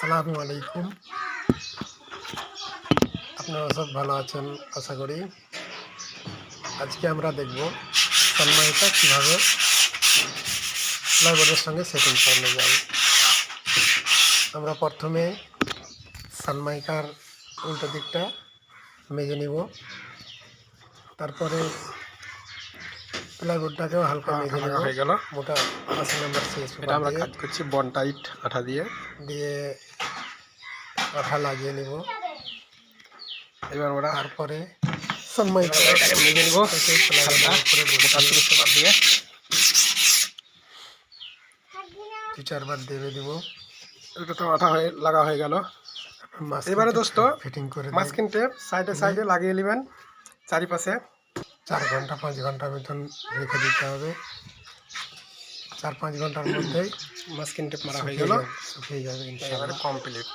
আসসালামু আলাইকুম। আপনারা সব ভালো আছেন আশা করি। আজকে আমরা দেখব সানমাইকা কীভাবে প্লাইবোর্ডের সঙ্গে সেটিং করানো যায়। আমরা প্রথমে সানমাইকার উল্টো দিকটা মেজে নিব, তারপরে প্লাইবোর্ডটাকেও হালকা মেজে নেব। হয়ে গেল মোটা 80 নম্বর শেষ এটা আমরা কাজ করছি বন টাইট আঠা দিয়ে আঠা লাগিয়ে নেব। এবার ওরা তারপরে সানমাইকা মেজে নিব দিয়ে 2-4 বার দেবে দিব। এটা তো আঠা হয়ে লাগা হয়ে গেল। এবারে দোস্ত ফিটিং করে মাস্কিং টেপ সাইডে সাইডে লাগিয়ে নেবেন চারিপাশে। 4 ঘন্টা 5 ঘন্টা মতন রেখে দিতে হবে। 4-5 ঘন্টার মধ্যেই মাস্কিং টেপ মারা হয়ে গেল, শুকিয়ে যাবে। এবারে কমপ্লিট।